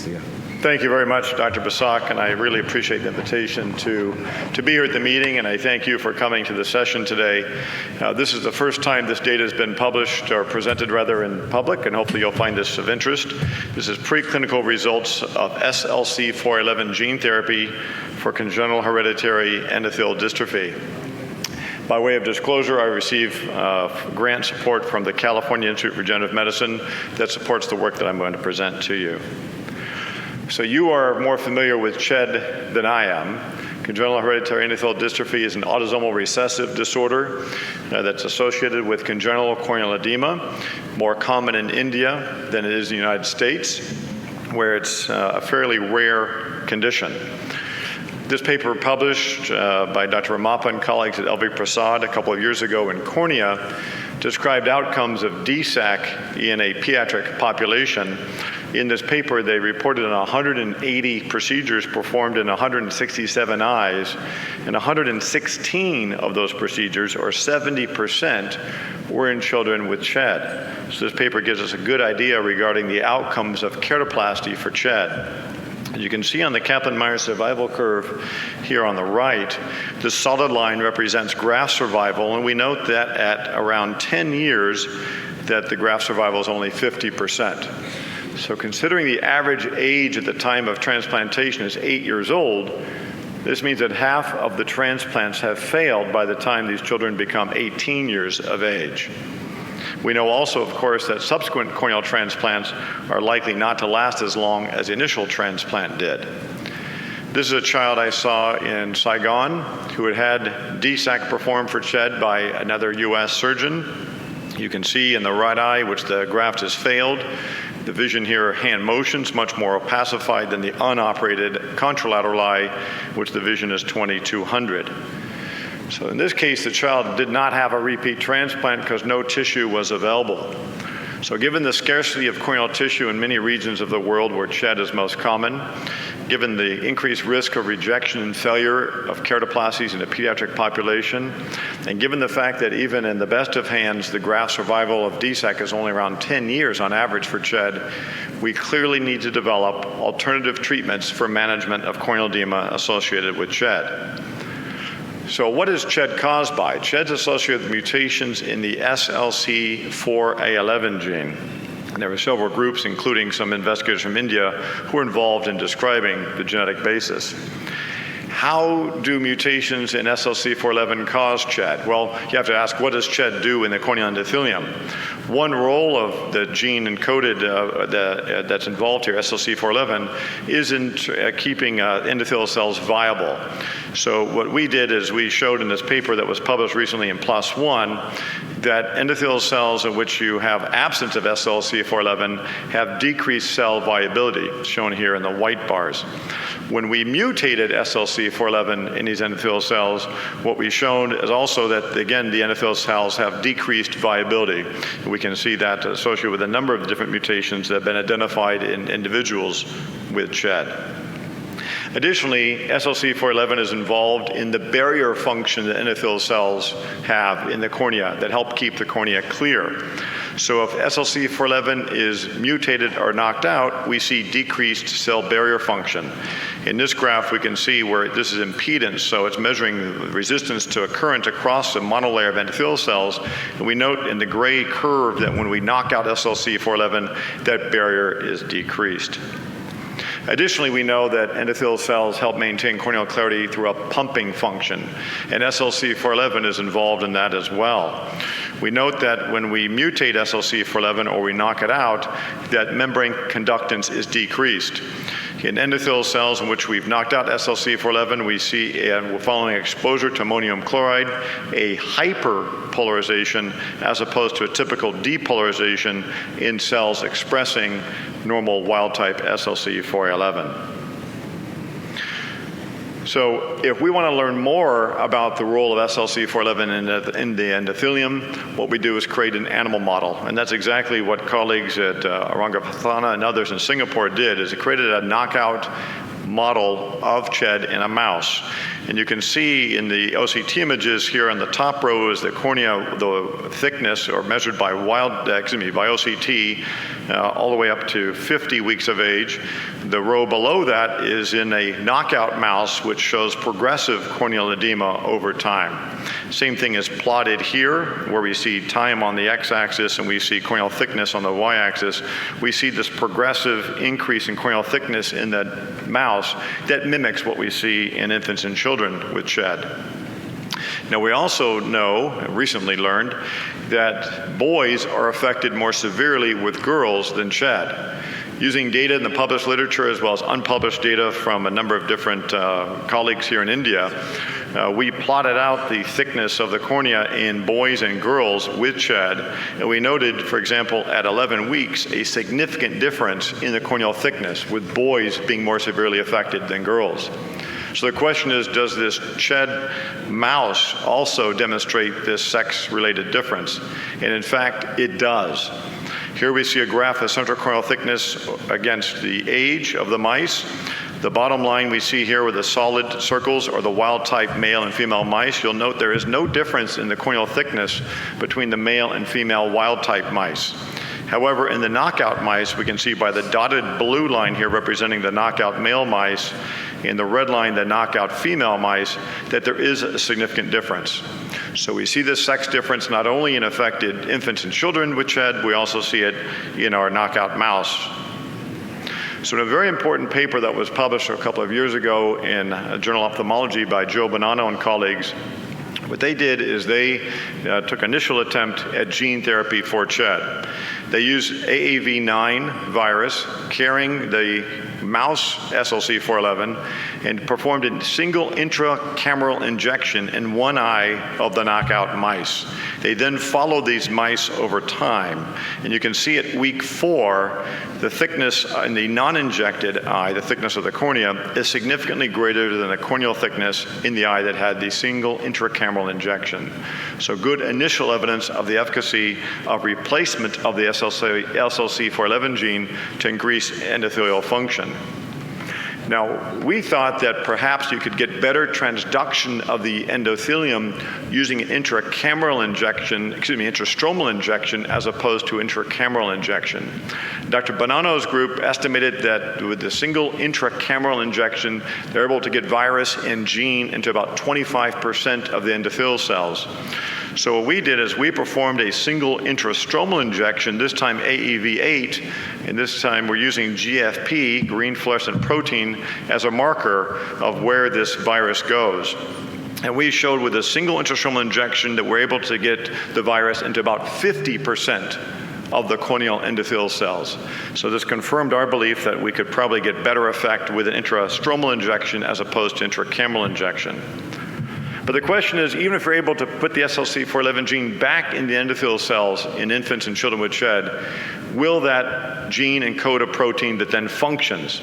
to you. Thank you very much, Dr. Basak, and I really appreciate the invitation to be here at the meeting, and I thank you for coming to the session today. This is the first time this data has been published, or presented rather, in public, and hopefully you'll find this of interest. This is preclinical results of SLC4A11 gene therapy for congenital hereditary endothelial dystrophy. By way of disclosure, I receive grant support from the California Institute for Regenerative Medicine that supports the work that I'm going to present to you. So you are more familiar with CHED than I am. Congenital hereditary endothelial dystrophy is an autosomal recessive disorder that's associated with congenital corneal edema, more common in India than it is in the United States, where it's a fairly rare condition. This paper published by Dr. Ramappa and colleagues at Aldave Prasad a couple of years ago in Cornea described outcomes of DSAC in a pediatric population. In this paper, they reported on 180 procedures performed in 167 eyes, and 116 of those procedures, or 70%, were in children with CHED. So this paper gives us a good idea regarding the outcomes of keratoplasty for CHED. As you can see on the Kaplan-Meier survival curve here on the right, the solid line represents graft survival, and we note that at around 10 years that the graft survival is only 50%. So considering the average age at the time of transplantation is 8 years old, this means that half of the transplants have failed by the time these children become 18 years of age. We know also, of course, that subsequent corneal transplants are likely not to last as long as the initial transplant did. This is a child I saw in Saigon who had had DSAC performed for CHED by another US surgeon. You can see in the right eye, which the graft has failed, the vision here, hand motions, much more opacified than the unoperated contralateral eye, which the vision is 2200. So in this case, the child did not have a repeat transplant because no tissue was available. So given the scarcity of corneal tissue in many regions of the world where CHED is most common, given the increased risk of rejection and failure of keratoplasties in the pediatric population, and given the fact that even in the best of hands, the graft survival of DSAC is only around 10 years on average for CHED, we clearly need to develop alternative treatments for management of corneal edema associated with CHED. So what is CHED caused by? CHED is associated with mutations in the SLC4A11 gene. And there were several groups, including some investigators from India, who were involved in describing the genetic basis. How do mutations in SLC4A11 cause CHED? Well, you have to ask, what does CHED do in the corneal endothelium? One role of the gene encoded that's involved here, SLC4A11, is in keeping endothelial cells viable. So what we did is we showed in this paper that was published recently in PLOS ONE that endothelial cells in which you have absence of SLC4A11 have decreased cell viability, shown here in the white bars. When we mutated SLC4A11 in these endothelial cells, what we've shown is also that, again, the endothelial cells have decreased viability. We can see that associated with a number of different mutations that have been identified in individuals with CHED. Additionally, SLC4A11 is involved in the barrier function that endothelial cells have in the cornea that help keep the cornea clear. So if SLC4A11 is mutated or knocked out, we see decreased cell barrier function. In this graph, we can see where this is impedance, so it's measuring resistance to a current across the monolayer of endothelial cells. And we note in the gray curve that when we knock out SLC4A11, that barrier is decreased. Additionally, we know that endothelial cells help maintain corneal clarity through a pumping function, and SLC4A11 is involved in that as well. We note that when we mutate SLC4A11 or we knock it out, that membrane conductance is decreased. In endothelial cells in which we've knocked out SLC4A11, we see, following exposure to ammonium chloride, a hyperpolarization as opposed to a typical depolarization in cells expressing normal wild-type SLC4A11. So if we want to learn more about the role of SLC4A11 in the endothelium, what we do is create an animal model. And that's exactly what colleagues at Arangapathana and others in Singapore did, is they created a knockout model of CHED in a mouse. And you can see in the OCT images here on the top row is the cornea, the thickness, or measured by OCT, all the way up to 50 weeks of age. The row below that is in a knockout mouse, which shows progressive corneal edema over time. Same thing is plotted here, where we see time on the x-axis and we see corneal thickness on the y-axis. We see this progressive increase in corneal thickness in that mouse that mimics what we see in infants and children with CHED. Now, we also know, recently learned, that boys are affected more severely with girls than CHED. Using data in the published literature as well as unpublished data from a number of different colleagues here in India, we plotted out the thickness of the cornea in boys and girls with CHED, and we noted, for example, at 11 weeks, a significant difference in the corneal thickness, with boys being more severely affected than girls. So the question is, does this CHED mouse also demonstrate this sex-related difference? And in fact, it does. Here we see a graph of central corneal thickness against the age of the mice. The bottom line we see here with the solid circles are the wild-type male and female mice. You'll note there is no difference in the corneal thickness between the male and female wild-type mice. However, in the knockout mice, we can see by the dotted blue line here representing the knockout male mice, and the red line, the knockout female mice, that there is a significant difference. So we see this sex difference not only in affected infants and children with CHED, we also see it in our knockout mouse. So in a very important paper that was published a couple of years ago in Journal of Ophthalmology by Joe Bonanno and colleagues, what they did is they took initial attempt at gene therapy for CHED. They used AAV9 virus carrying the mouse SLC4A11 and performed a single intracameral injection in one eye of the knockout mice. They then followed these mice over time, and you can see at week 4, the thickness in the non-injected eye, the thickness of the cornea, is significantly greater than the corneal thickness in the eye that had the single intracameral injection. So good initial evidence of the efficacy of replacement of the SLC4A11 gene to increase endothelial function. Now, we thought that perhaps you could get better transduction of the endothelium using an intracameral injection, intrastromal injection, as opposed to intracameral injection. Dr. Bonanno's group estimated that with the single intracameral injection, they're able to get virus and gene into about 25% of the endothelial cells. So what we did is we performed a single intrastromal injection, this time AAV8, and this time we're using GFP, green fluorescent protein, as a marker of where this virus goes. And we showed with a single intrastromal injection that we're able to get the virus into about 50% of the corneal endothelial cells. So this confirmed our belief that we could probably get better effect with an intrastromal injection as opposed to intracameral injection. But the question is, even if we're able to put the SLC4A11 gene back in the endothelial cells in infants and children with CHED, will that gene encode a protein that then functions?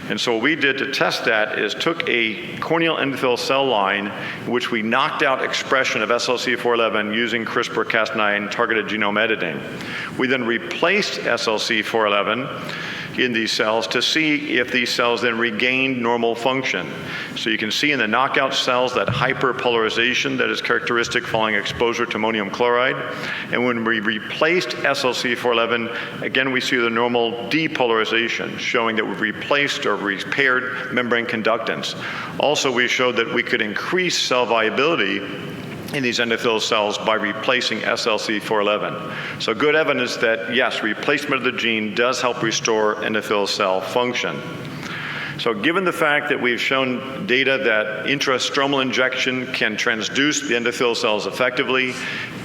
And so what we did to test that is took a corneal endothelial cell line, in which we knocked out expression of SLC4A11 using CRISPR-Cas9 targeted genome editing. We then replaced SLC4A11 in these cells to see if these cells then regained normal function. So you can see in the knockout cells that hyperpolarization that is characteristic following exposure to ammonium chloride. And when we replaced SLC4A11, again we see the normal depolarization, showing that we've replaced or repaired membrane conductance. Also, we showed that we could increase cell viability in these endothelial cells by replacing SLC4A11. So good evidence that, yes, replacement of the gene does help restore endothelial cell function. So given the fact that we've shown data that intrastromal injection can transduce the endothelial cells effectively,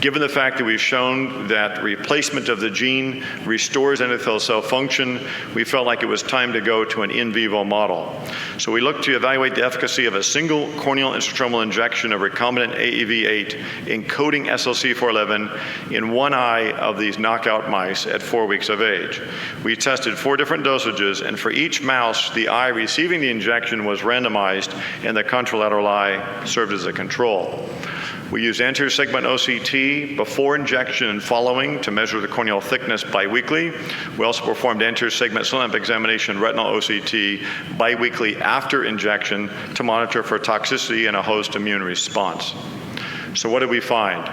given the fact that we've shown that replacement of the gene restores endothelial cell function, we felt like it was time to go to an in vivo model. So we looked to evaluate the efficacy of a single corneal intrastromal injection of recombinant AAV8 encoding SLC4A11 in one eye of these knockout mice at 4 weeks of age. We tested 4 different dosages, and for each mouse, the eye receiving the injection was randomized, and the contralateral eye served as a control. We used anterior segment OCT before injection and following to measure the corneal thickness biweekly. We also performed anterior segment slit lamp examination retinal OCT biweekly after injection to monitor for toxicity and a host immune response. So what did we find?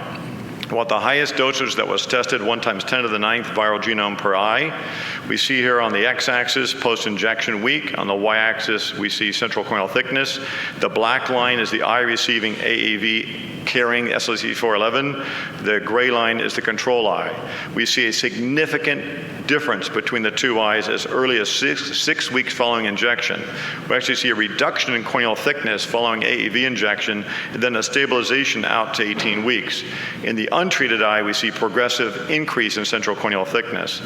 Well, the highest dosage that was tested, 1 × 10⁹ viral genome per eye. We see here on the x-axis post-injection week. On the y-axis, we see central corneal thickness. The black line is the eye receiving AAV carrying SLC4A11. The gray line is the control eye. We see a significant difference between the two eyes as early as six weeks following injection. We actually see a reduction in corneal thickness following AAV injection, and then a stabilization out to 18 weeks. In the untreated eye, we see progressive increase in central corneal thickness.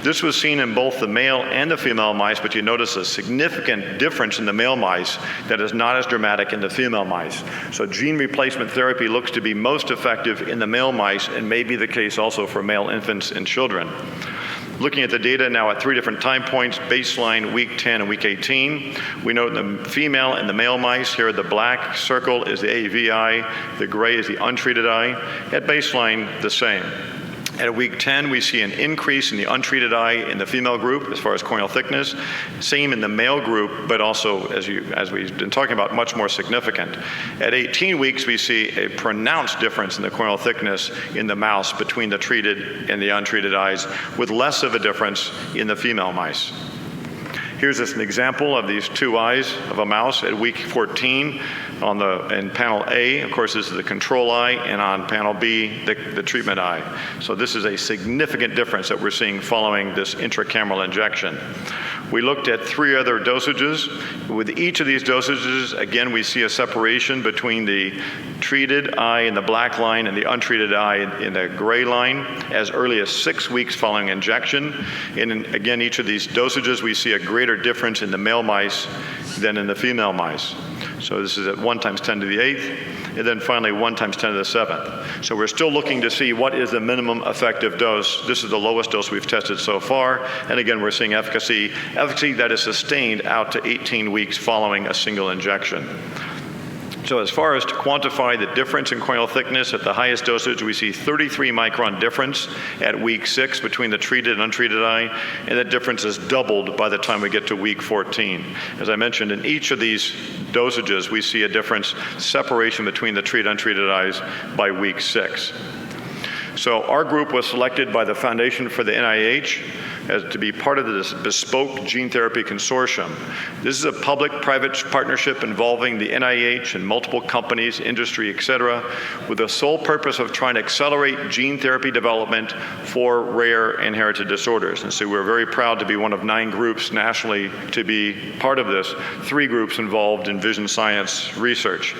This was seen in both the male and the female mice, but you notice a significant difference in the male mice that is not as dramatic in the female mice. So gene replacement therapy looks to be most effective in the male mice and may be the case also for male infants and children. Looking at the data now at 3 different time points, baseline, week 10 and week 18, we note the female and the male mice. Here the black circle is the AAV eye, the gray is the untreated eye. At baseline, the same. At week 10, we see an increase in the untreated eye in the female group as far as corneal thickness. Same in the male group, but also, as we've been talking about, much more significant. At 18 weeks, we see a pronounced difference in the corneal thickness in the mouse between the treated and the untreated eyes, with less of a difference in the female mice. Here's just an example of these 2 eyes of a mouse at week 14. In panel A, of course, this is the control eye, and on panel B, the treatment eye. So this is a significant difference that we're seeing following this intracameral injection. We looked at 3 other dosages. With each of these dosages, again, we see a separation between the treated eye in the black line and the untreated eye in the gray line as early as 6 weeks following injection. And again, each of these dosages, we see a greater difference in the male mice than in the female mice. So this is at 1 × 10⁸, and then finally 1 × 10⁷. So we're still looking to see what is the minimum effective dose. This is the lowest dose we've tested so far, and again, we're seeing efficacy that is sustained out to 18 weeks following a single injection. So as far as to quantify the difference in corneal thickness, at the highest dosage, we see 33 micron difference at week 6 between the treated and untreated eye, and that difference is doubled by the time we get to week 14. As I mentioned, in each of these dosages, we see a difference, separation between the treated and untreated eyes by week 6. So our group was selected by the Foundation for the NIH as to be part of this bespoke gene therapy consortium. This is a public-private partnership involving the NIH and multiple companies, industry, et cetera, with the sole purpose of trying to accelerate gene therapy development for rare inherited disorders. And so we're very proud to be one of 9 groups nationally to be part of this, 3 groups involved in vision science research.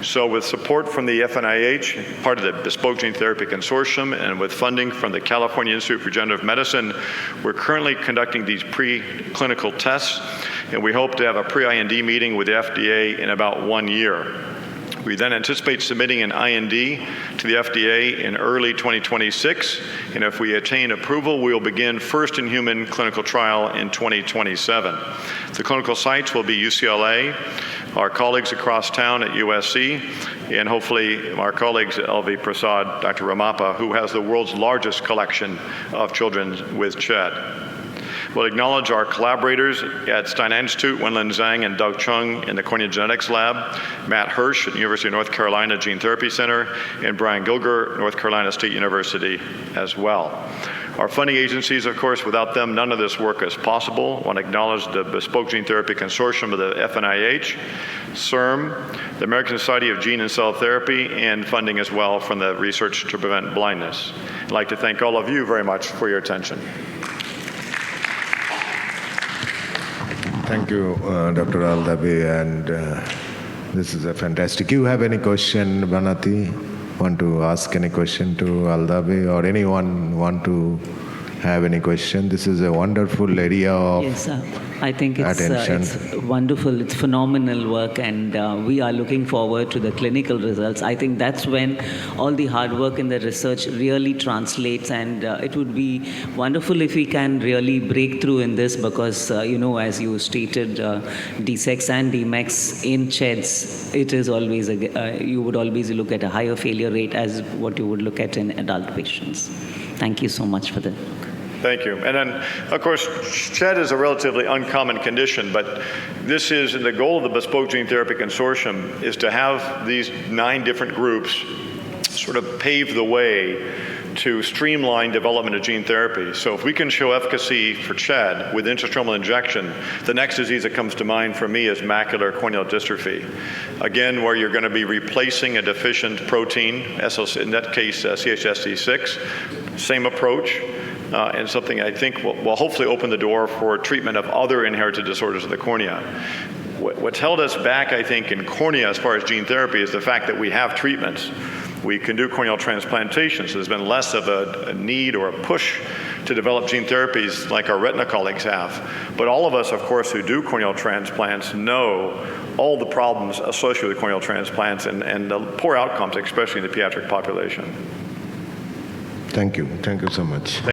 So with support from the FNIH, part of the Bespoke Gene Therapy Consortium, and with funding from the California Institute for Regenerative Medicine, we're currently conducting these preclinical tests, and we hope to have a pre-IND meeting with the FDA in about 1 year. We then anticipate submitting an IND to the FDA in early 2026, and if we attain approval, we will begin first-in-human clinical trial in 2027. The clinical sites will be UCLA, our colleagues across town at USC, and hopefully our colleagues at Aldave Prasad, Dr. Ramappa, who has the world's largest collection of children with CHED. We'll acknowledge our collaborators at Stein Institute, Wenlin Zhang and Doug Chung in the Cornea Genetics Lab, Matt Hirsch at the University of North Carolina Gene Therapy Center, and Brian Gilger, North Carolina State University as well. Our funding agencies, of course, without them, none of this work is possible. I want to acknowledge the Bespoke Gene Therapy Consortium of the FNIH, CIRM, the American Society of Gene and Cell Therapy, and funding as well from the Research to Prevent Blindness. I'd like to thank all of you very much for your attention. Thank you, Dr. Aldave, and this is a fantastic. You have any question, Banati? Want to ask any question to Aldave, or anyone want to have any question. This is a wonderful area of Yes, I think it's wonderful. It's phenomenal work, and we are looking forward to the clinical results. I think that's when all the hard work in the research really translates, and it would be wonderful if we can really break through in this because, as you stated, D-sex and D-mex in CHEDs, it is always, you would always look at a higher failure rate as what you would look at in adult patients. Thank you so much for that. Thank you. And then, of course, SHED is a relatively uncommon condition, but this is the goal of the Bespoke Gene Therapy Consortium is to have these 9 different groups sort of pave the way to streamline development of gene therapy. So if we can show efficacy for CHED with intrastromal injection, the next disease that comes to mind for me is macular corneal dystrophy. Again, where you're going to be replacing a deficient protein, SLC, in that case CHSD6, same approach. And something I think will hopefully open the door for treatment of other inherited disorders of the cornea. What's held us back, I think, in cornea as far as gene therapy is the fact that we have treatments. We can do corneal transplantation, so there's been less of a need or a push to develop gene therapies like our retina colleagues have. But all of us, of course, who do corneal transplants know all the problems associated with corneal transplants and the poor outcomes, especially in the pediatric population. Thank you. Thank you so much.